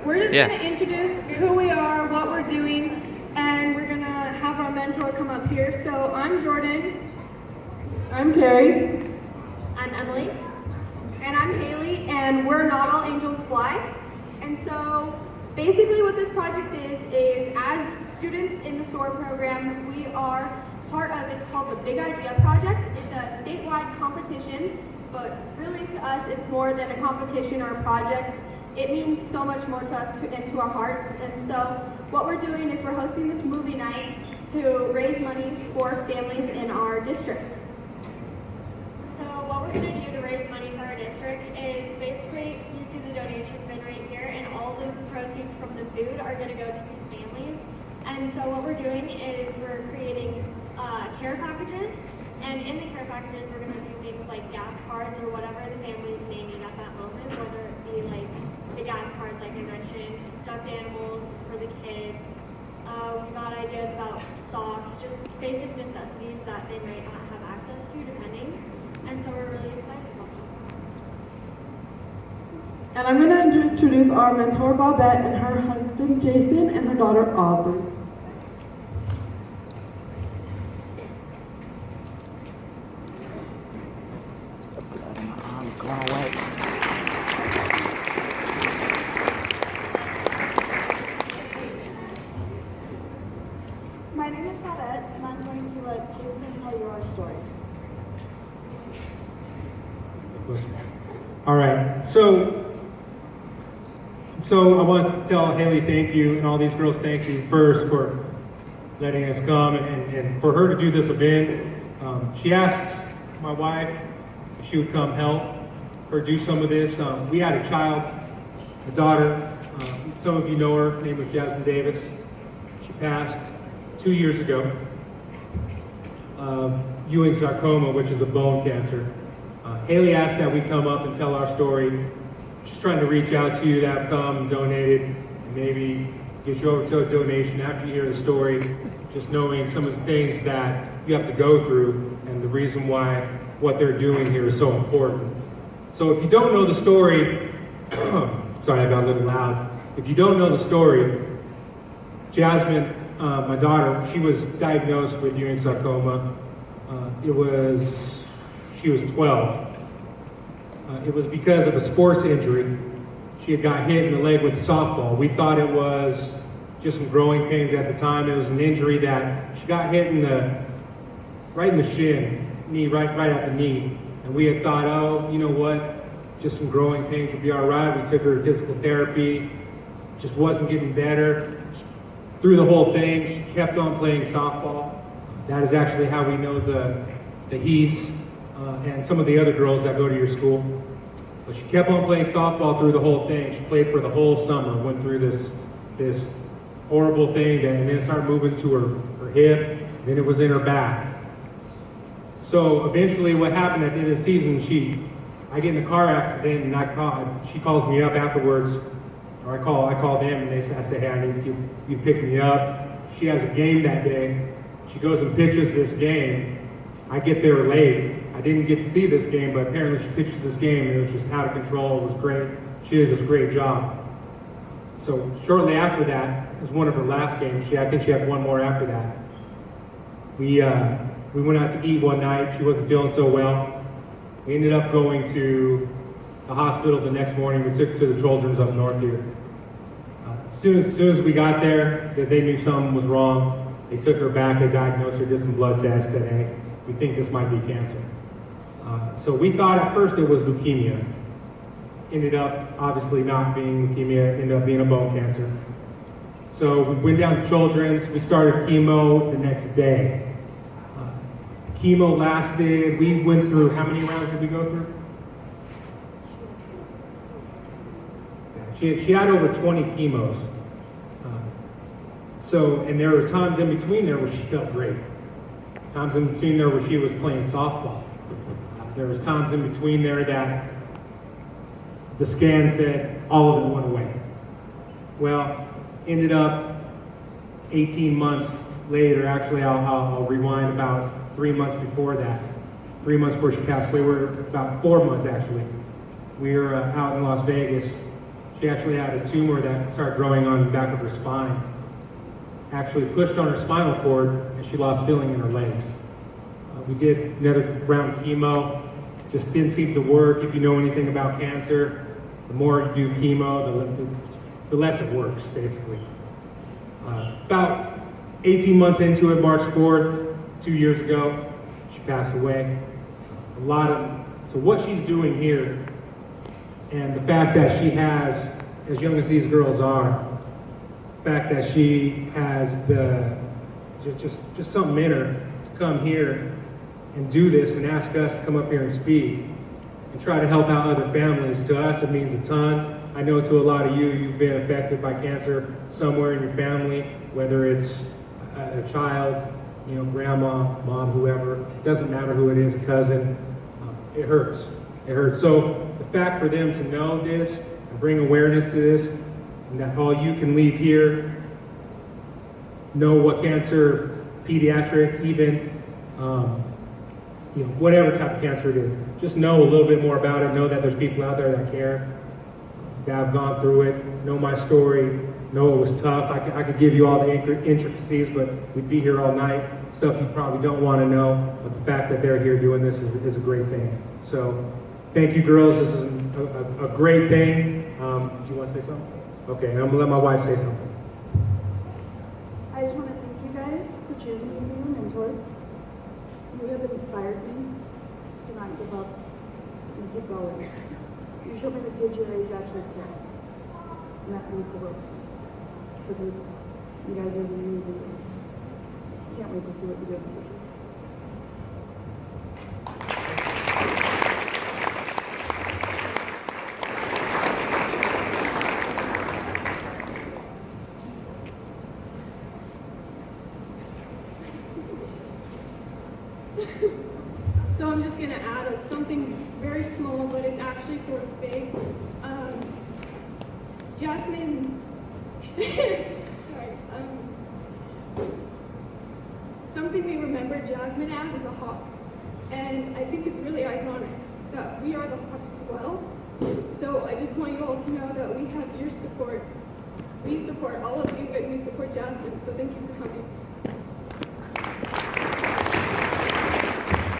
we're just going to introduce who we are, what we're doing, and we're going to have our mentor come up here. So I'm Jordan. I'm Carrie. I'm Emily. And I'm Haley, and we're Not All Angels Fly. And so basically what this project is as students in the SOAR program, we are part of, it's called the Big Idea Project. It's a statewide competition, but really to us it's more than a competition or a project. It means so much more to us and to our hearts. And so what we're doing is we're hosting this movie night to raise money for families in our district. So what we're going to do to raise money for our district is basically, you see the donation bin right here, and all the proceeds from the food are going to go to these families. And so what we're doing is we're creating care packages, and in the care packages we're going to do things like gas cards or whatever the families may need at that moment, whether it be like the gas cards like I mentioned, stuffed animals for the kids. We've got ideas about socks, just basic necessities that they might not have access to depending. And so we're really excited about that. And I'm going to introduce our mentor, Bobette, and her husband, Jason, and her daughter, Aubrey. It's going away. My name is Bobette, and I'm going to let Jason tell you our story. All right, so I want to tell Haley thank you, and all these girls thank you first for letting us come, and for her to do this event. She asked my wife if she would come help her do some of this. We had a child, a daughter, some of you know her name was Jasmine Davis. She passed 2 years ago, Ewing sarcoma, which is a bone cancer. Haley asked that we come up and tell our story. She's trying to reach out to you that have come and donated, and maybe get you over to a donation after you hear the story, just knowing some of the things that you have to go through and the reason why what they're doing here is so important. So if you don't know the story, sorry, I got a little loud. If you don't know the story, Jasmine, my daughter, she was diagnosed with Ewing sarcoma. She was 12. It was because of a sports injury. She had got hit in the leg with a softball. We thought it was just some growing pains at the time. It was an injury that she got hit right in the shin, knee, right at the knee. And we had thought, oh, you know what, just some growing pains will be all right. We took her to physical therapy, just wasn't getting better. Through the whole thing, she kept on playing softball. That is actually how we know the Heaths and some of the other girls that go to your school. But she kept on playing softball through the whole thing. She played for the whole summer, went through this horrible thing, and then it started moving to her hip, then it was in her back. So eventually what happened at the end of the season, I get in a car accident, and she calls me up afterwards, or I call them, and I say, hey, I need you to pick me up. She has a game that day. She goes and pitches this game. I get there late. I didn't get to see this game, but apparently she pitches this game, and it was just out of control. It was great. She did this great job. So shortly after that, it was one of her last games. I think she had one more after that. We went out to eat one night. She wasn't feeling so well. We ended up going to the hospital the next morning. We took her to the Children's up north here. As soon as we got there, they knew something was wrong. They took her back, they diagnosed her, did some blood tests, said, hey, we think this might be cancer. So we thought at first it was leukemia. Ended up obviously not being leukemia, ended up being a bone cancer. So we went down to Children's, we started chemo the next day. Chemo lasted, we went through, how many rounds did we go through? She had over 20 chemos. And there were times in between there where she felt great. Times in between there where she was playing softball. There was times in between there that the scan said all of it went away. Well, ended up 18 months later, actually I'll rewind about 3 months before that. 3 months before she passed away, we were about 4 months actually. We were out in Las Vegas, She actually had a tumor that started growing on the back of her spine. Actually pushed on her spinal cord, and she lost feeling in her legs. We did another round of chemo. Just didn't seem to work. If you know anything about cancer, the more you do chemo, the less it works, basically. About 18 months into it, March 4th, 2 years ago, she passed away. So what she's doing here, and the fact that she has, as young as these girls are, the fact that she has just something in her to come here and do this and ask us to come up here and speak and try to help out other families. To us, it means a ton. I know to a lot of you, you've been affected by cancer somewhere in your family, whether it's a child, grandma, mom, whoever. It doesn't matter who it is, a cousin. It hurts. It hurts. So the fact for them to know this and bring awareness to this, and that all you can leave here, know what cancer, pediatric, even, whatever type of cancer it is, just know a little bit more about it. Know that there's people out there that care, that have gone through it, know my story, know it was tough. I could give you all the intricacies, but we'd be here all night. Stuff you probably don't want to know, but the fact that they're here doing this is a great thing. So, thank you, girls. This is a great thing. Do you want to say something? Okay, I'm gonna let my wife say something. I just want to thank you guys for choosing me to be your mentor. You have inspired me to not give up and keep going. You showed me the kids your age actually care. And that means the world. So thank you. You guys are amazing. Can't wait to see what you do in the future. So I'm just going to add something very small, but it's actually sort of big. Jasmine, sorry, something we remember Jasmine as is a hawk. And I think it's really ironic that we are the hawks as well. So I just want you all to know that we have your support. We support all of you and we support Jasmine, so thank you for coming.